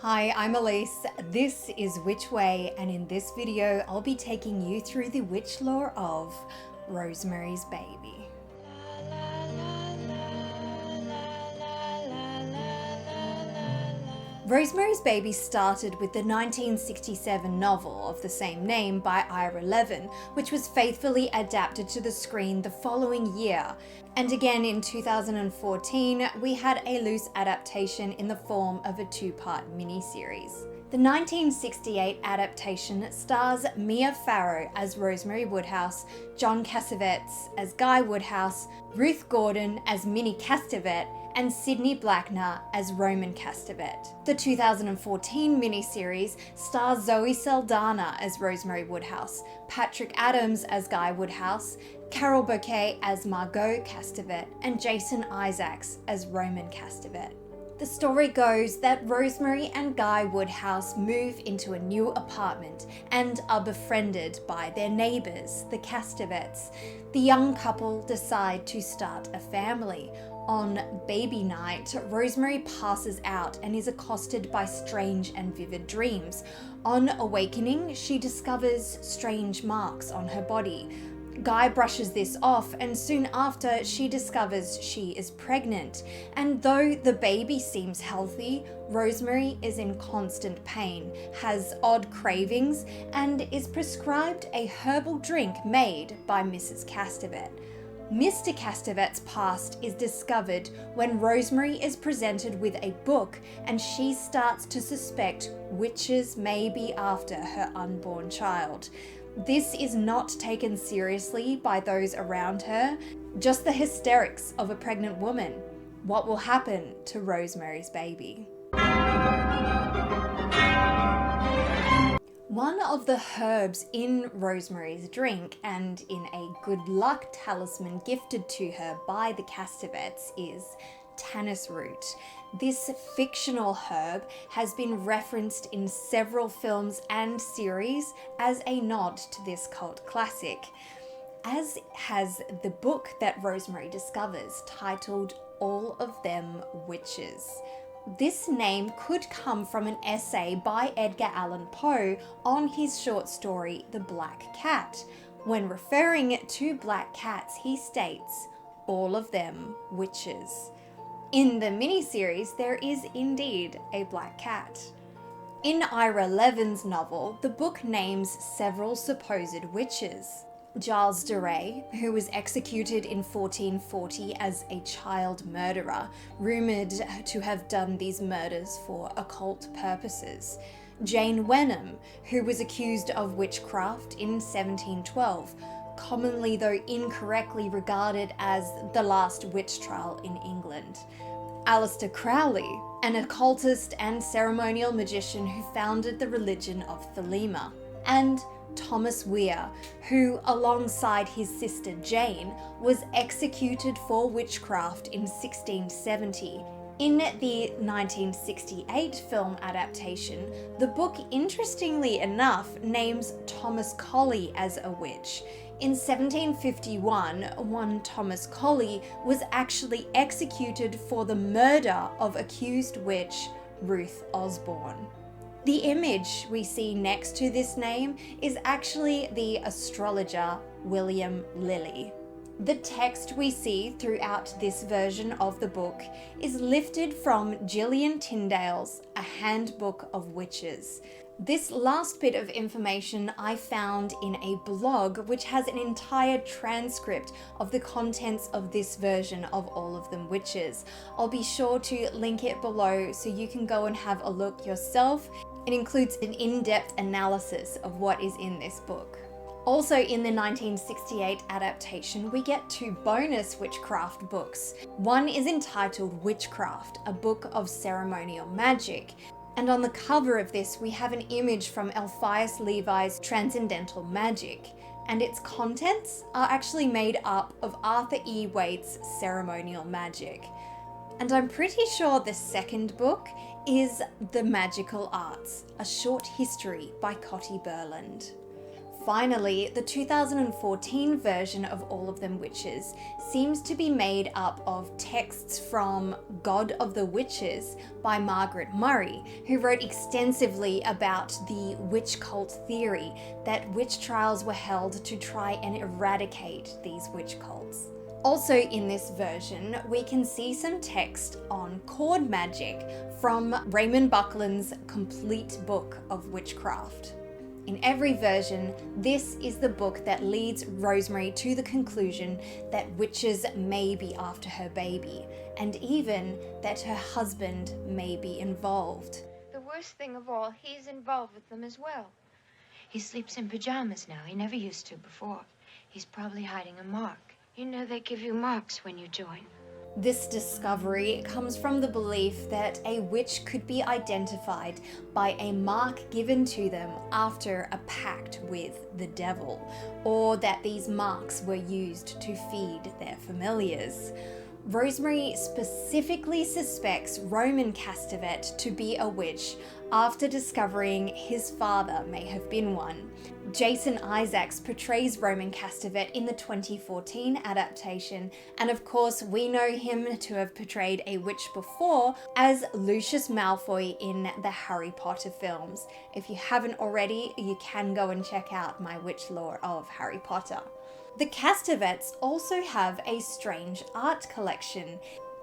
Hi, I'm Elise. This is Witch Way, and in this video I'll be taking you through the witch lore of Rosemary's Baby. Rosemary's Baby started with the 1967 novel of the same name by Ira Levin, which was faithfully adapted to the screen the following year. And again in 2014, we had a loose adaptation in the form of a two-part miniseries. The 1968 adaptation stars Mia Farrow as Rosemary Woodhouse, John Cassavetes as Guy Woodhouse, Ruth Gordon as Minnie Castevet, and Sidney Blackner as Roman Castevet. The 2014 miniseries stars Zoe Saldana as Rosemary Woodhouse, Patrick Adams as Guy Woodhouse, Carol Bouquet as Margot Castevet, and Jason Isaacs as Roman Castevet. The story goes that Rosemary and Guy Woodhouse move into a new apartment and are befriended by their neighbours, the Castevets. The young couple decide to start a family. On baby night, Rosemary passes out and is accosted by strange and vivid dreams. On awakening, she discovers strange marks on her body. Guy brushes this off, and soon after she discovers she is pregnant. And though the baby seems healthy, Rosemary is in constant pain, has odd cravings, and is prescribed a herbal drink made by Mrs. Castevet. Mr. Castevet's past is discovered when Rosemary is presented with a book and she starts to suspect witches may be after her unborn child. This is not taken seriously by those around her, just the hysterics of a pregnant woman. What will happen to Rosemary's baby? One of the herbs in Rosemary's drink and in a good luck talisman gifted to her by the Castevets is Tannis Root. This fictional herb has been referenced in several films and series as a nod to this cult classic, as has the book that Rosemary discovers titled All of Them Witches. This name could come from an essay by Edgar Allan Poe on his short story The Black Cat. When referring to black cats, he states, all of them witches. In the miniseries, there is indeed a black cat. In Ira Levin's novel, the book names several supposed witches. Giles de Rais, who was executed in 1440 as a child murderer, rumoured to have done these murders for occult purposes. Jane Wenham, who was accused of witchcraft in 1712, commonly though incorrectly regarded as the last witch trial in England. Aleister Crowley, an occultist and ceremonial magician who founded the religion of Thelema. And Thomas Weir, who, alongside his sister Jane, was executed for witchcraft in 1670. In the 1968 film adaptation, the book, interestingly enough, names Thomas Colley as a witch. In 1751, one Thomas Colley was actually executed for the murder of accused witch Ruth Osborne. The image we see next to this name is actually the astrologer William Lilly. The text we see throughout this version of the book is lifted from Gillian Tyndale's A Handbook of Witches. This last bit of information I found in a blog which has an entire transcript of the contents of this version of All of Them Witches. I'll be sure to link it below so you can go and have a look yourself. It includes an in-depth analysis of what is in this book. Also in the 1968 adaptation, we get two bonus witchcraft books. One is entitled Witchcraft, a book of ceremonial magic. And on the cover of this, we have an image from Alpheus Levi's Transcendental Magic, and its contents are actually made up of Arthur E. Waite's ceremonial magic. And I'm pretty sure the second book is The Magical Arts, a short history by Cotty Burland. Finally, the 2014 version of All of Them Witches seems to be made up of texts from God of the Witches by Margaret Murray, who wrote extensively about the witch cult theory that witch trials were held to try and eradicate these witch cults. Also in this version, we can see some text on cord magic from Raymond Buckland's complete book of witchcraft. In every version, this is the book that leads Rosemary to the conclusion that witches may be after her baby, and even that her husband may be involved. The worst thing of all, he's involved with them as well. He sleeps in pajamas now. He never used to before. He's probably hiding a mark. You know they give you marks when you join. This discovery comes from the belief that a witch could be identified by a mark given to them after a pact with the devil, or that these marks were used to feed their familiars. Rosemary specifically suspects Roman Castevet to be a witch after discovering his father may have been one. Jason Isaacs portrays Roman Castevet in the 2014 adaptation, and of course we know him to have portrayed a witch before as Lucius Malfoy in the Harry Potter films. If you haven't already, you can go and check out my witch lore of Harry Potter. The Castevets also have a strange art collection.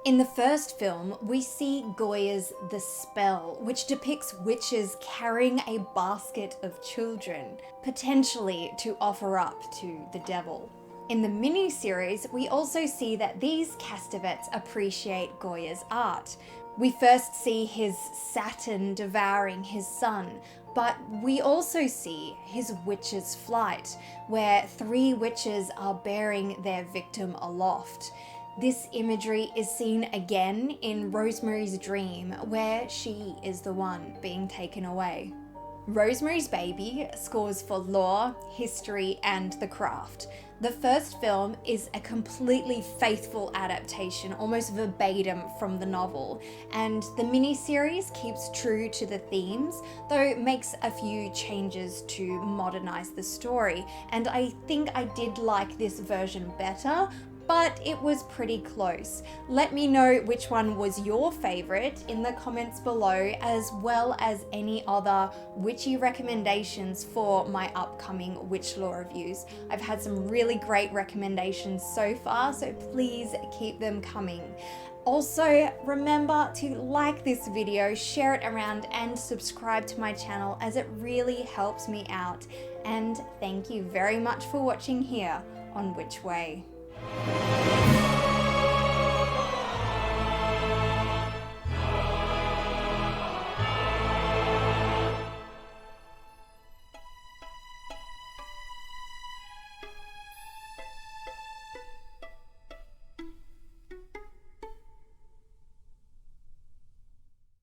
In the first film, we see Goya's The Spell, which depicts witches carrying a basket of children, potentially to offer up to the devil. In the miniseries, we also see that these Castevets appreciate Goya's art. We first see his Saturn devouring his son, but we also see his witch's flight, where 3 witches are bearing their victim aloft. This imagery is seen again in Rosemary's dream, where she is the one being taken away. Rosemary's Baby scores for lore, history, and the craft. The first film is a completely faithful adaptation, almost verbatim from the novel, and the miniseries keeps true to the themes, though makes a few changes to modernize the story, and I think I did like this version better, but it was pretty close. Let me know which one was your favorite in the comments below, as well as any other witchy recommendations for my upcoming witch lore reviews. I've had some really great recommendations so far, so please keep them coming. Also, remember to like this video, share it around, and subscribe to my channel, as it really helps me out. And thank you very much for watching here on Witch Way.